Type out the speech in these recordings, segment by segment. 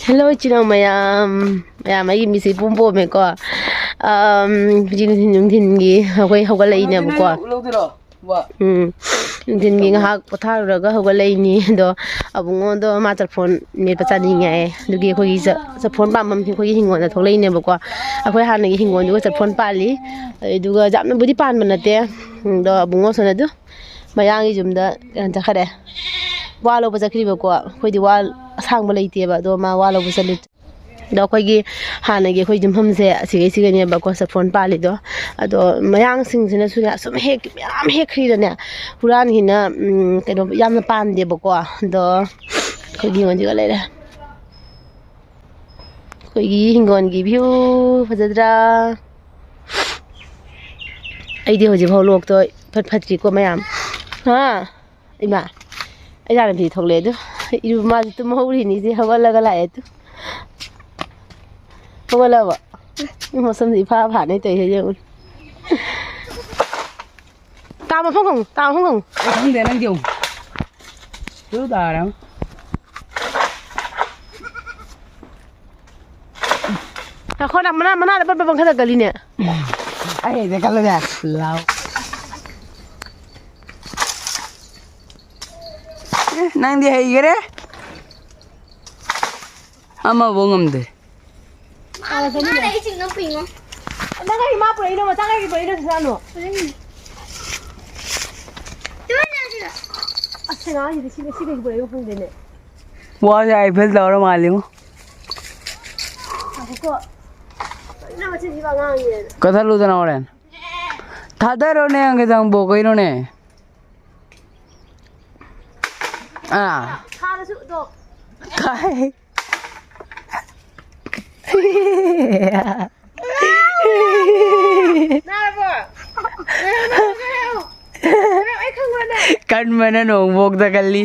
Hello chino mayam ay misi pumpo me ko jin thin gi hoi hogalai ne ko thin gi ngahak potharuraga hogalai ni do abungo do ma phone me pachani ngai dugi khoi sa phone pam mam khoi hingon da tholai ne ko akhoi han gi hingon du sa phone pali duga jamna budi pan manate do abungo sona du mayangi jumda ta khare walo bajakri ko khoi di wal sang balai ba do ma walo busalit do khoi gi hana gi khoi jumham se sigai ne ba ko sa phone pali do ado mayang sing sina suna sum hek yam hek khri ne huran hina keno yam na pan de ba ko do khoi gi ngon ji ga le khoi gi hingon gi view fajadra ai di hoji phau lok to phat ki ko mayam ha ima ai ja bi thok le du iru ma tu mo ri ni ji hawa la ga la tu hawa la ba mo sam si pha pha nei tai he je cao mà không cao không không để năng dùng cứ tờ đâu khó nằm mana dapat babang kata kali ni ai để kalau dah lau nang dia hai gere ama bongam de mana isi nang pingo nang ai ma pura ino ma tang ai pura ino sano अच्छा ना ये देखिए देखिए देख बड़े फूल देने वो आई फिर दौड़ मार लियो आपको ना बच्चे जीवा गांव ये कथा लूटा ना ओरे थादा रोने अंगे जाऊं बोकोई रोने खा रहे तो काय ना बो kan mana nong bok da kali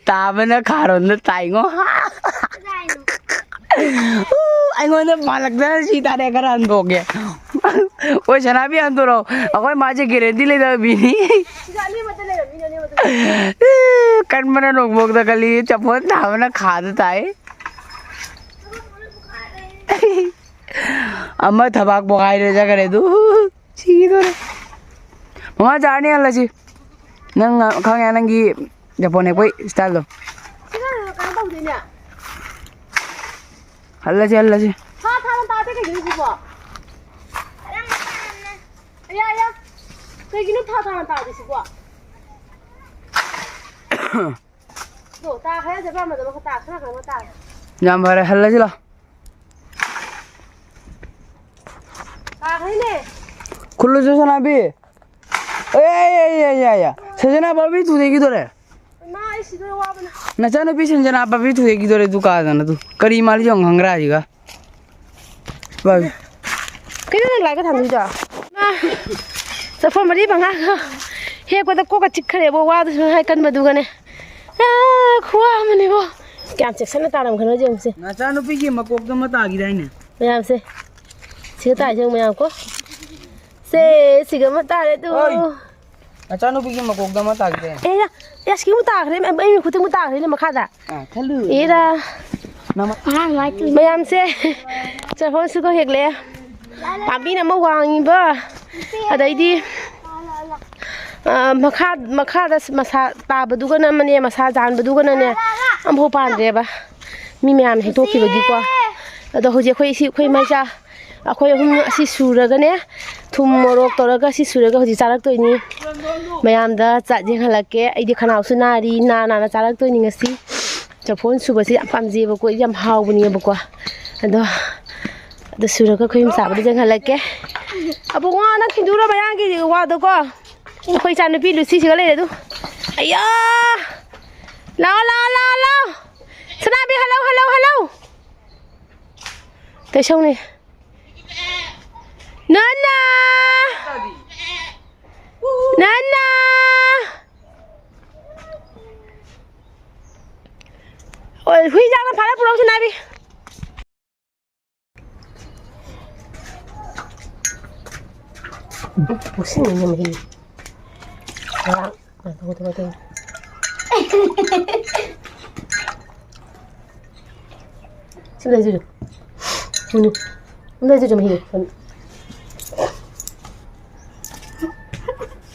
ta mana kharon da tai ngo ai ngo na malak da si ta de karan bok ge o jana bi an doro akoi ma je guarantee le da bi ni kan mana nong bok da kali chapon ta mana kha da tai amma thabak bokai re ja kare du si dore mama jane alla ji nang khang ya nang gi Japan ne koi style lo halla ji ha tha ta te ke gi bo aya aya ke gi nu tha ta de si bo do ta kha ja ba ma da ma ta khana khana ma ta jam bare halla ji la ta khai ne khullu jo sana bi ya sajana babi tu degi dore na isi do wa bana na chano pi sanjana babi tu degi dore du ka na tu kari mali jong hangra ji ga babi cái này lại cái thằng gì đó giờ phone mà đi bằng ngang he có ta có cái chiếc khare bo wa hai cân mà du cái này khoa mà này bo kям chiếc sẵn ta làm cái nó gì không na chano pi ki makok da mata gi dai ne mày làm gì xíu tại chứ mày làm có xí xí cái mà ta đấy tu na chano pi ki makok da mata gi dai ê ya ya xíu mà ta cái em em cũng mà ta cái này mà khát à thalu ê ra na ma mày làm gì giờ phone sư có hiệt lẹ bạn bi nằm mà hoàng như bơ ở đây đi mà khát mà sa ta bự cái này mà nè mà sa dàn bự cái này nè ông hồ pan đấy ba mi mẹ em hay tôi khi bự đi qua đó hồi giờ khơi mai cha khơi hôm si sura cái nè thum morok to cái si sura cái hồi giờ चालक tôi ni mẹ em đã chạy đi khai cái ai đi khai nào xuân đi na चालक tôi ni ngay si cho phone suba si pam gì bữa cuối yam hao bữa ni bữa qua đó sura cái khơi sao đi khai cái abu ngon na khi dura mẹ em cái qua đó qua khơi cha nó bị lucy chỉ có lấy đấy tu ai ya lao sana bi hello tới sông này Nana ôi huy giang nó phá ra pro trên này đi 무슨 이놈이 도도 sim đây rồi sim đây rồi mày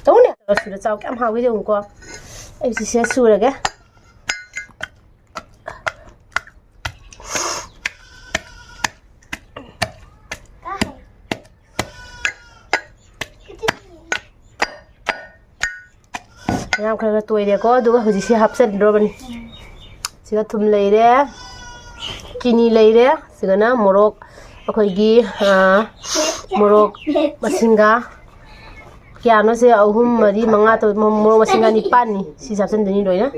đâu nè rồi sửa sao cái hao cái gì qua em sẽ sửa được cái Nam khơi tuổi đấy có đúng không? Chỉ hấp dẫn rồi bạn. Chỉ có thùng lấy đấy, chini lấy đấy, chỉ có na morok, khơi gi, morok, masinga. Kaya nó sẽ ở hôm mà đi mang tôi morok masinga ni pan ni, chỉ hấp dẫn đến rồi nhá.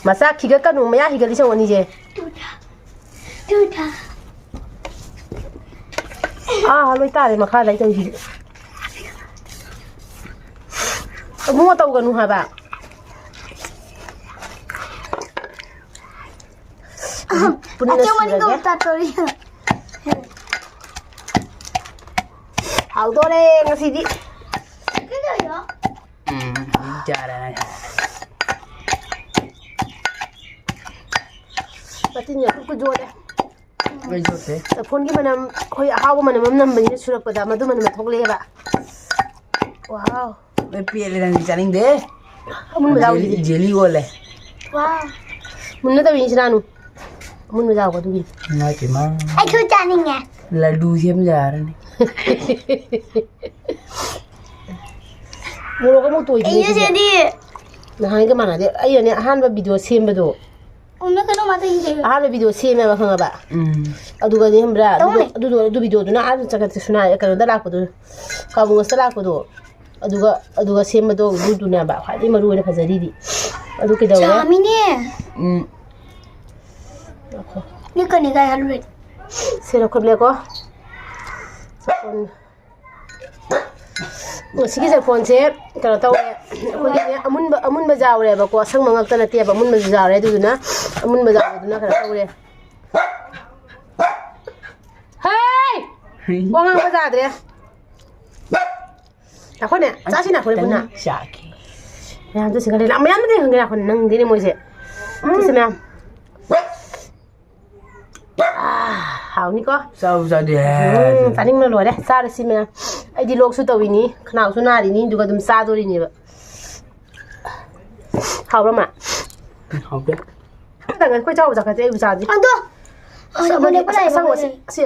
Masa khi cái nụ mày khi cái đi xong anh đi Tuta. lôi ta mà khai lấy cái gì? Mua tàu gần hả bạn? Acho mani ko tatori. Hảo to đây ngang gì đi? Cái gì vậy? Chả này. Bắt tin nhỉ cũng có đây. Cái gì thế? Phone cái mà khơi hao mà nằm bên sura pada mà mình thọc lấy bạn. Wow. Cái piel này chả đấy. Muốn bây giờ gì? Jelly gole. Wow. Muốn nó tao bị sao nụ? Muốn bây giờ có thứ gì? Ngay cái mà. Ai thôi cha ninh à? Là đu thêm giờ này. Mua cái một tuổi Ý gì? gì đi? Mà hai cái mà này, ấy này han và video xem bây giờ. Nó cái nó mà cái gì? Han và video xem mà không bạn? Aduga ni hambra. Adu video tu na adu cakat suna kan da lak padu. Ka bunga sa lak padu. Aduga sem do du na ba khadi maru ne phajari di. Adu ke dawa. Chami ne. Ni kan ni ga halwe. Sero khoble ko. Phone. Sigi sa phone se kan taw ko ni amun ba jaw re ba ko sang mangak ta na te ba amun ba jaw re du na amun ba jaw du na kan taw re. Hey! Quang ngang bây giờ đấy. Nào con nè, giá xin nào con nè. Saki. Mẹ tôi xin cái này làm mấy anh mới thấy nào con nâng thế này mới dễ. Tôi xin mẹ. Hảo ní có. Sao ra đấy? Tani mà lùi đấy, xa đấy xin mẹ. Ai đi lộc su tàu ini, khnào su na đi ní, đuổi đâm xa thôi đi nhỉ. Hảo lắm ạ. Học đấy. Tại người quay trâu vào cái gì gì. Ăn thôi. Sao mà đi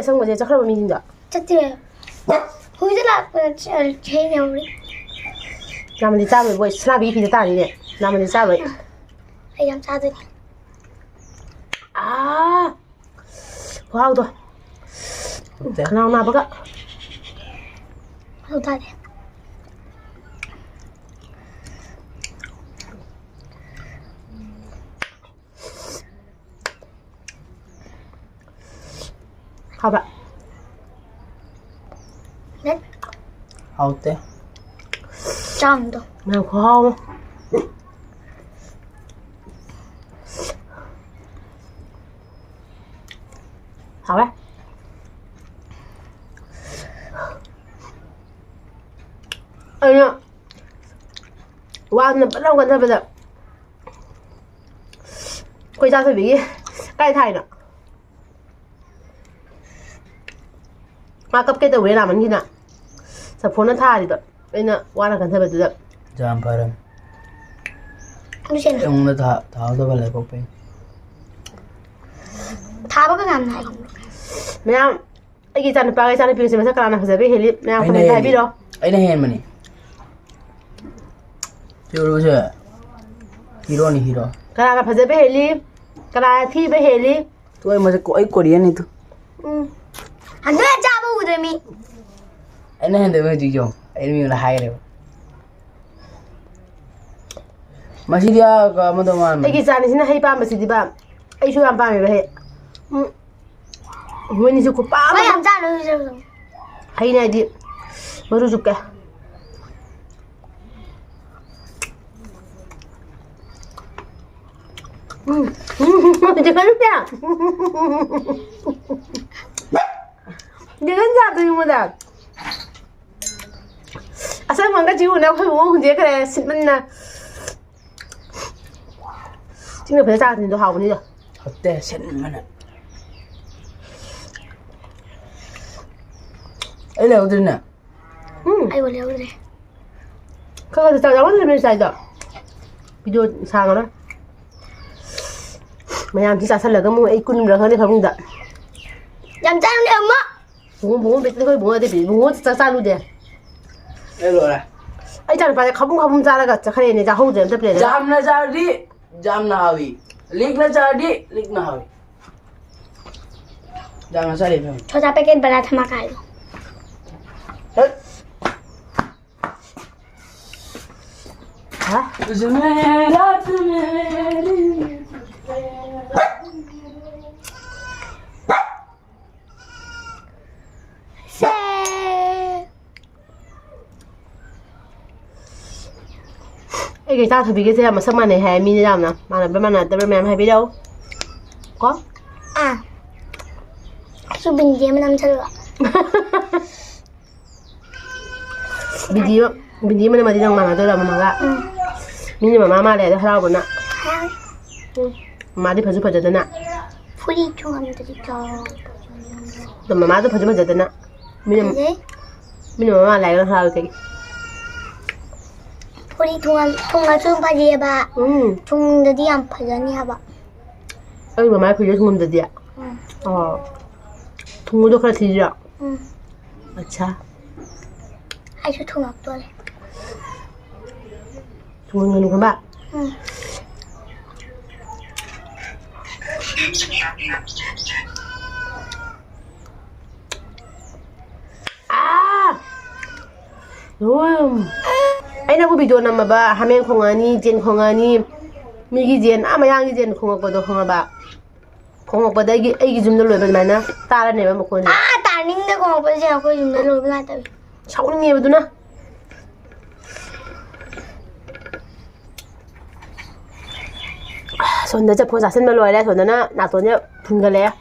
sang ngồi gì chắc là mình gì Chắc thế. Húi rất là chơi nhau đi. làm mình đi ra vậy, snap bị phi ta đi nè, làm mình đi ra vậy. Hay làm sao thế? Wow rồi. Nào nào bác ạ. Đâu ta đấy? Học ạ. Đấy. Học thế. Trong đâu? Nào có không? Học đấy. Ê nhá. Wow, bắt đầu gần thôi bây giờ. Quay ra thôi bị cái thầy nè. Mà cấp cái tàu về làm anh như nào? Sắp phone nó tha đi rồi. Bên nè, qua là cần thôi bây giờ. Jam param. Không xem được. Ông nó tháo tôi vào lại bốc bên. Thả vào cái ngàm này. Mẹ em, cái chăn pa cái chăn pin xem sao làm phải biết hết. Mẹ em không thấy biết đâu. Ấy là hèn mà nè. Chưa đâu chưa. Hero này hero. Cái làm phải biết hết đi. Cái làm thi biết hết đi. Tôi mà có ấy Korean này tu. Anh nói cha bố rồi mi. Ấy là hèn tôi mới chịu chồng. Ấy mình là hai rồi. Masih dia ke teman-teman. Cái chăn này xin hay ba mà xin đi ba. Ấy chú làm ba mày vậy. Mình đi chụp ba. Mày làm sao rồi? Hay này đi. Mới chụp cái. Jangan lupa. Jangan jatuh yang muda. Asal mangga jiu nak aku mau dia kena simpan na. 찡을 배자 같은 도 하고 니죠 어때 셋만은 엘레 어디나 아이고 내가 그래. 그거 자 나만 면 사이다 비디오 상하나 마냥 진짜 살려가 뭐 이꾼 그러네 가본다 얌짱네 엄마. 봉봉 배 거기 뭐야 돼 봉봉 진짜 싸루대 엘로라 ai chẳng phải không ra là chắc này ra hậu rồi tập này jam na jadi jam na hawi lik na jadi lik na hawi jangan sari memang छोटा packet बड़ा धमाका है hả से cái ta thử bị cái gì mà sao mà này hay mini làm nè mà là bên mà là bên mềm hay biết đâu có à su bình gì mà nằm chơi ạ bình gì mà đi đâu mà tôi làm mà gạ mini mà mama này nó bữa nè mà đi phải giúp cho nè 풀이 좋아한다니까 rồi mà má tôi phải giúp cho nè 근데 mini mà mama này nó sao cái 풀이 통화 좀 파지 해봐 종들이 안 파잖니 해봐 ơi mà má phải giúp mình được gì ạ 동물도 그래 들려 응 아차 아이고 통 없더래 동물은 그 봐. 응 à rồi ai nào có video nào mà ba ham không ani jen không ani mi cái jen à mà yang cái jen không có đâu không ba không có đây cái zoom nó lôi bên này nè ta là này mà một con 아 따님네 거 아버지 하고 좀 놀라다 cháu nó nghe vào nè 손 내자 보자 선mel로 해라 손나 나 손에 분갈래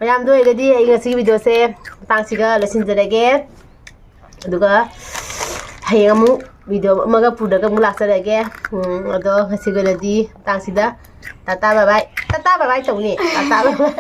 mayam do egadi ingasi video se tangsiga lesinjarege aduga hayang amu video amaga pudaga mulaksarege ado ngasiga ladi tangsida tata bye bye tawni tata bye bye